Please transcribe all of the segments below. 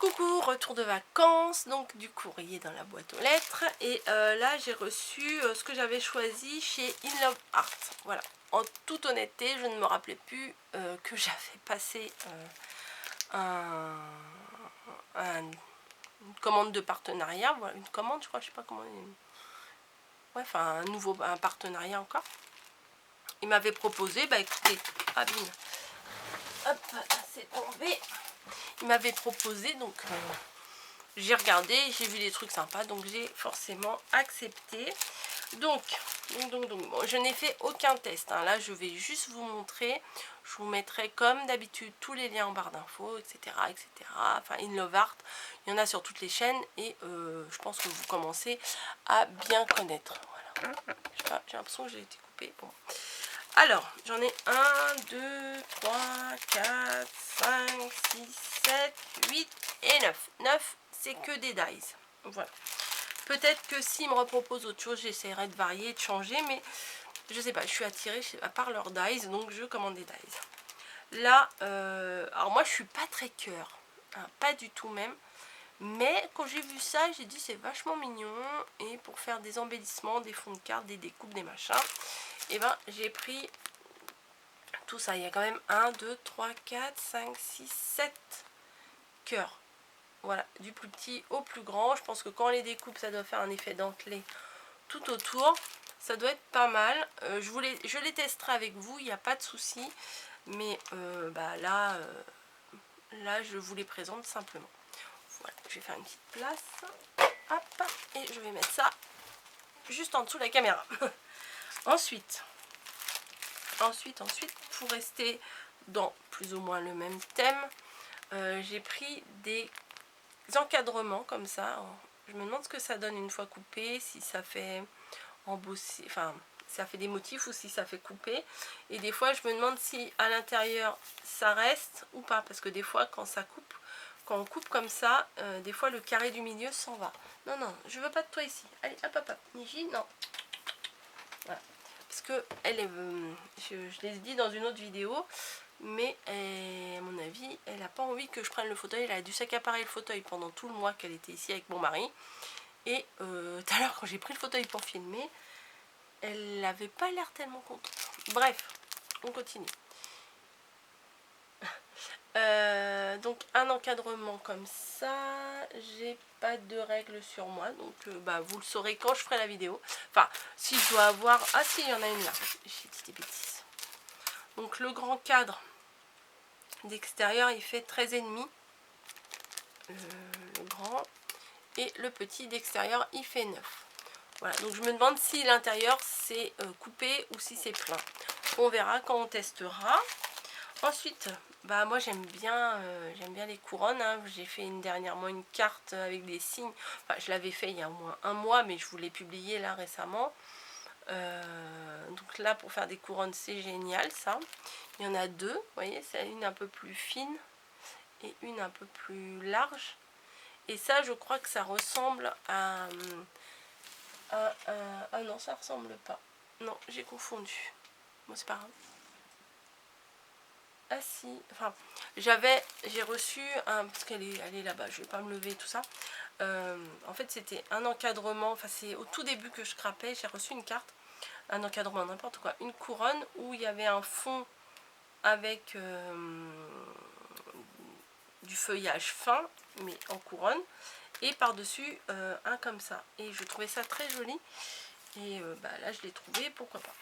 Coucou, retour de vacances, donc du courrier dans la boîte aux lettres. Et là j'ai reçu ce que j'avais choisi chez In Love Art. Voilà, en toute honnêteté, je ne me rappelais plus que j'avais passé une commande de partenariat. Voilà, une commande, je crois, je sais pas comment. Ouais, enfin un partenariat encore. Il m'avait proposé, bah écoutez, ah bim, hop, c'est tombé. Il m'avait proposé donc. J'ai regardé, j'ai vu des trucs sympas, donc j'ai forcément accepté. Donc bon, je n'ai fait aucun test, hein. Là, je vais juste vous montrer. Je vous mettrai comme d'habitude tous les liens en barre d'infos, etc., etc. Enfin, In Love Art, il y en a sur toutes les chaînes et je pense que vous commencez à bien connaître. Voilà. Je sais pas, j'ai l'impression que j'ai été coupée. Bon. Alors, j'en ai 1, 2, 3, 4, 5, 6, 7, 8 et 9. 9, c'est que des dies. Voilà. Peut-être que s'ils me repropose autre chose, j'essaierai de varier, de changer, mais je sais pas, je suis attirée par leurs dies, donc je commande des dies. Là, alors moi je suis pas très cœur, hein, pas du tout même. Mais quand j'ai vu ça, j'ai dit c'est vachement mignon. Et pour faire des embellissements, des fonds de cartes, des découpes, des machins, et ben j'ai pris tout ça. Il y a quand même 1, 2, 3, 4, 5, 6, 7 cœurs. Voilà, du plus petit au plus grand. Je pense que quand on les découpe, ça doit faire un effet dentelé tout autour. Ça doit être pas mal. Je les testerai avec vous, il n'y a pas de souci. Mais bah là, là, je vous les présente simplement. Voilà, je vais faire une petite place. Hop, et je vais mettre ça juste en dessous de la caméra. Ensuite, pour rester dans plus ou moins le même thème, j'ai pris des encadrements comme ça. Je me demande ce que ça donne une fois coupé, si ça fait embosser, enfin ça fait des motifs ou si ça fait couper. Et des fois je me demande si à l'intérieur ça reste ou pas, parce que des fois quand ça coupe, quand on coupe comme ça, des fois le carré du milieu s'en va. Non, non, je veux pas de toi ici. Allez, hop, hop, hop. Niji, non. Voilà. Parce que elle est, je l'ai dit dans une autre vidéo, mais à mon avis, elle n'a pas envie que je prenne le fauteuil. Elle a dû s'accaparer le fauteuil pendant tout le mois qu'elle était ici avec mon mari. Et tout à l'heure, quand j'ai pris le fauteuil pour filmer, elle n'avait pas l'air tellement contente. Bref, on continue. Donc un encadrement comme ça, j'ai pas de règles sur moi, donc bah, vous le saurez quand je ferai la vidéo. Enfin, si je dois avoir... Ah si, il y en a une là, j'ai dit des bêtises. Donc le grand cadre d'extérieur, il fait 13,5, le grand, et le petit d'extérieur, il fait 9. Voilà, donc je me demande si l'intérieur c'est coupé ou si c'est plein. On verra quand on testera. Ensuite, bah moi j'aime bien les couronnes, hein. J'ai fait dernièrement une carte avec des signes. Enfin, je l'avais fait il y a au moins un mois, mais je vous l'ai publié là récemment. Donc là, pour faire des couronnes, c'est génial ça. Il y en a deux, vous voyez, c'est une un peu plus fine et une un peu plus large. Et ça, je crois que ça ressemble à... ah non, ça ressemble pas. Non, j'ai confondu. Bon, c'est pas grave. Ah si, enfin, j'ai reçu un, parce qu'elle est là-bas, je vais pas me lever tout ça. En fait, c'était un encadrement, enfin c'est au tout début que je scrapais, j'ai reçu une carte, un encadrement, n'importe quoi, une couronne où il y avait un fond avec du feuillage fin, mais en couronne, et par-dessus un comme ça. Et je trouvais ça très joli, et bah, là je l'ai trouvé, pourquoi pas.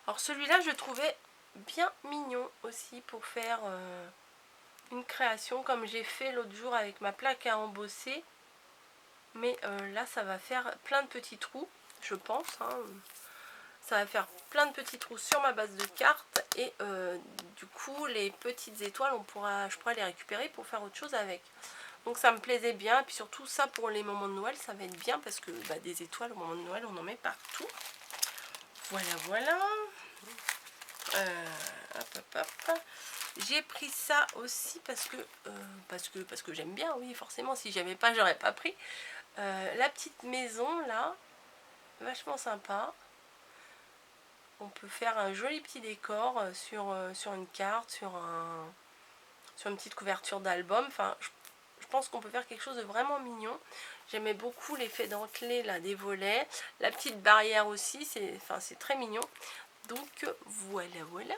Alors celui-là, je trouvais bien mignon aussi pour faire une création comme j'ai fait l'autre jour avec ma plaque à embosser. Mais là, ça va faire plein de petits trous, je pense, hein. Ça va faire plein de petits trous sur ma base de cartes. Et du coup, les petites étoiles, je pourrais les récupérer pour faire autre chose avec. Donc ça me plaisait bien. Et puis surtout, ça pour les moments de Noël, ça va être bien. Parce que bah, des étoiles au moment de Noël, on en met partout. Voilà, voilà. Hop, hop, hop. J'ai pris ça aussi parce que j'aime bien, oui, forcément. Si j'aimais pas, j'aurais pas pris. La petite maison là, vachement sympa. On peut faire un joli petit décor sur une carte, sur une petite couverture d'album. Enfin, pense qu'on peut faire quelque chose de vraiment mignon. J'aimais beaucoup l'effet dentelé là des volets, la petite barrière aussi, c'est très mignon. Donc voilà, voilà.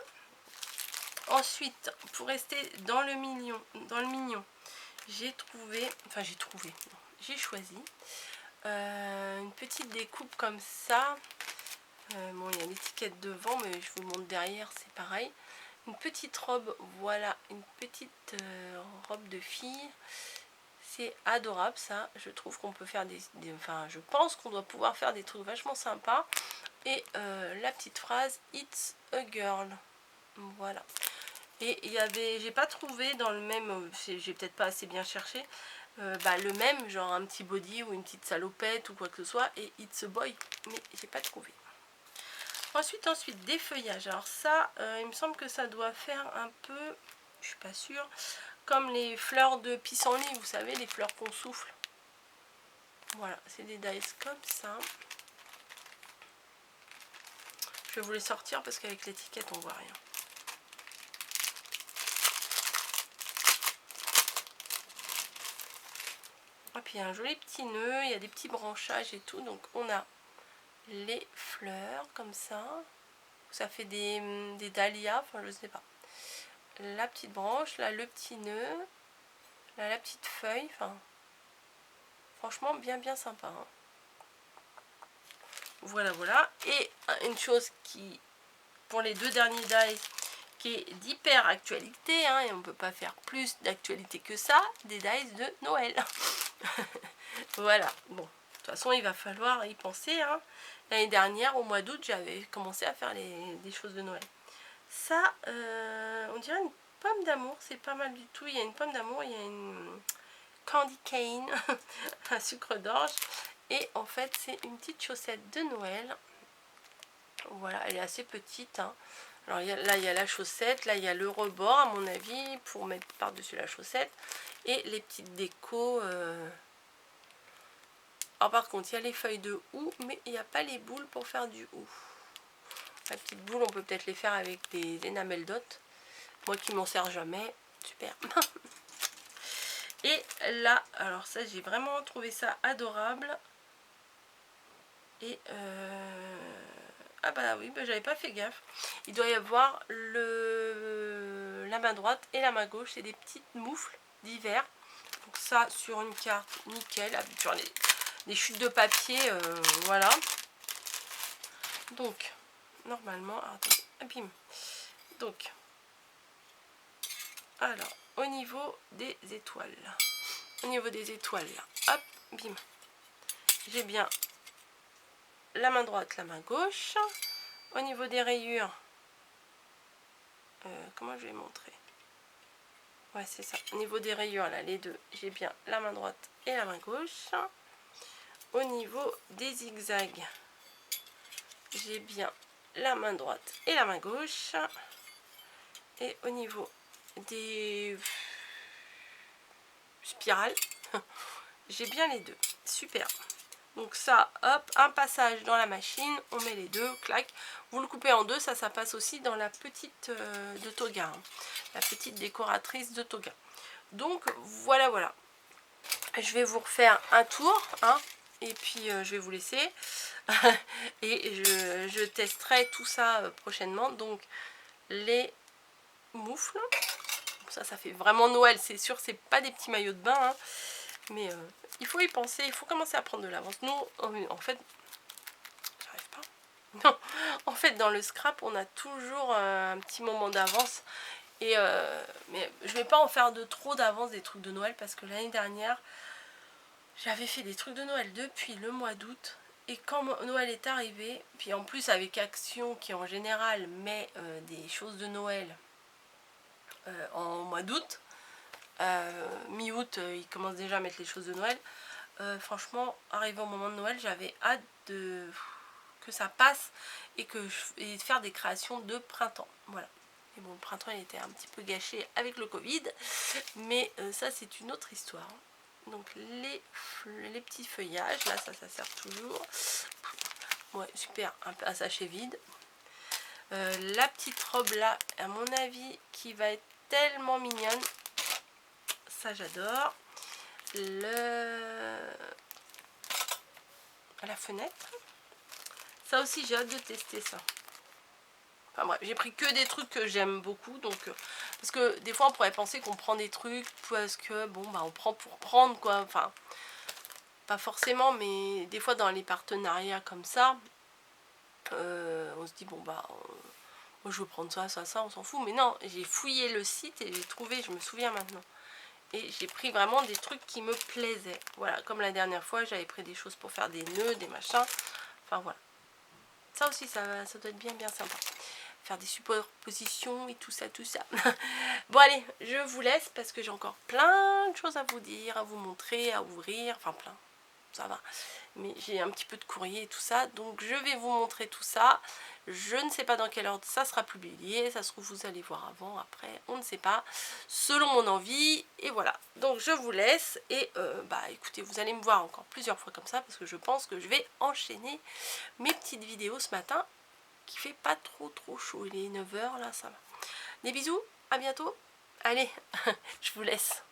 Ensuite, pour rester dans le mignon, j'ai choisi une petite découpe comme ça. Bon, il y a l'étiquette devant, mais je vous montre derrière, c'est pareil. Une petite robe, voilà, une petite robe de fille. C'est adorable ça, je trouve qu'on peut faire enfin, je pense qu'on doit pouvoir faire des trucs vachement sympas. Et la petite phrase « It's a girl ». Voilà. Et il y avait, j'ai pas trouvé dans le même, j'ai peut-être pas assez bien cherché, le même, genre un petit body ou une petite salopette ou quoi que ce soit, et It's a boy, mais j'ai pas trouvé. Ensuite, des feuillages. Alors ça, il me semble que ça doit faire un peu, je suis pas sûre, comme les fleurs de pissenlit, vous savez, les fleurs qu'on souffle. Voilà, c'est des dies comme ça. Je vais vous les sortir parce qu'avec l'étiquette, on voit rien. Et puis il y a un joli petit nœud, il y a des petits branchages et tout. Donc on a les fleurs comme ça. Ça fait des dahlias, enfin je sais pas. La petite branche, là le petit nœud, là la petite feuille. Enfin, franchement bien sympa. Hein. Voilà, voilà. Et une chose qui, pour les deux derniers dies, qui est d'hyper actualité, hein, et on ne peut pas faire plus d'actualité que ça, des dies de Noël. Voilà, bon, de toute façon il va falloir y penser. Hein. L'année dernière, au mois d'août, j'avais commencé à faire des choses de Noël. Ça, on dirait une pomme d'amour, c'est pas mal du tout. Il y a une pomme d'amour, il y a une candy cane, un sucre d'orge. Et en fait, c'est une petite chaussette de Noël. Voilà, elle est assez petite. Hein. Alors là, il y a la chaussette. Là, il y a le rebord, à mon avis, pour mettre par-dessus la chaussette. Et les petites décos. Alors par contre, il y a les feuilles de houx, mais il n'y a pas les boules pour faire du houx. La petite boule, on peut peut-être les faire avec des énamels dot. Moi qui m'en sers jamais. Super. Et là, alors ça, j'ai vraiment trouvé ça adorable. Et ah bah oui, j'avais pas fait gaffe. Il doit y avoir la main droite et la main gauche. C'est des petites moufles d'hiver. Donc ça, sur une carte, nickel. Sur les chutes de papier, voilà. Donc, normalement, attendez, bim. Donc, alors, au niveau des étoiles. Au niveau des étoiles, là, hop, bim. J'ai bien la main droite, la main gauche. Au niveau des rayures, comment je vais montrer? Ouais, c'est ça. Au niveau des rayures, là, les deux, j'ai bien la main droite et la main gauche. Au niveau des zigzags, j'ai bien la main droite et la main gauche. Et au niveau des spirales, j'ai bien les deux. Super. Donc ça, hop, un passage dans la machine, on met les deux, clac. Vous le coupez en deux, ça passe aussi dans la petite de Toga. Hein, la petite décoratrice de Toga. Donc voilà, voilà. Je vais vous refaire un tour, hein, et puis je vais vous laisser. Et je testerai tout ça prochainement. Donc les moufles. Ça fait vraiment Noël, c'est sûr, c'est pas des petits maillots de bain. Hein, mais il faut y penser, il faut commencer à prendre de l'avance. Nous, en fait, j'arrive pas. Non, en fait, dans le scrap, on a toujours un petit moment d'avance. Et mais je vais pas en faire de trop d'avance des trucs de Noël parce que l'année dernière, j'avais fait des trucs de Noël depuis le mois d'août. Et quand Noël est arrivé, puis en plus avec Action qui en général met des choses de Noël en mois d'août, mi-août, ils commencent déjà à mettre les choses de Noël. Franchement, arrivé au moment de Noël, j'avais hâte que ça passe et de faire des créations de printemps. Voilà. Et bon, le printemps, il était un petit peu gâché avec le Covid, mais ça, c'est une autre histoire. Donc, les petits feuillages, là, ça sert toujours. Ouais, super, un sachet vide. La petite robe, là, à mon avis, qui va être tellement mignonne. Ça, j'adore. à la fenêtre. Ça aussi j'ai hâte de tester ça. Enfin bref, j'ai pris que des trucs que j'aime beaucoup, donc parce que des fois on pourrait penser qu'on prend des trucs parce que bon bah on prend pour prendre quoi, enfin pas forcément, mais des fois dans les partenariats comme ça, on se dit bon bah moi je veux prendre ça, ça, ça, on s'en fout, mais non, j'ai fouillé le site et j'ai trouvé, je me souviens maintenant, et j'ai pris vraiment des trucs qui me plaisaient, voilà, comme la dernière fois j'avais pris des choses pour faire des nœuds, des machins, enfin voilà, ça aussi ça doit être bien sympa. Faire des superpositions et tout ça, tout ça. Bon allez, je vous laisse parce que j'ai encore plein de choses à vous dire, à vous montrer, à ouvrir, enfin plein, ça va. Mais j'ai un petit peu de courrier et tout ça, donc je vais vous montrer tout ça. Je ne sais pas dans quel ordre ça sera publié, ça se trouve vous allez voir avant, après, on ne sait pas, selon mon envie, et voilà. Donc je vous laisse, et bah écoutez, vous allez me voir encore plusieurs fois comme ça, parce que je pense que je vais enchaîner mes petites vidéos ce matin, qui fait pas trop chaud, il est 9 h là, ça va. Des bisous, à bientôt, allez, je vous laisse.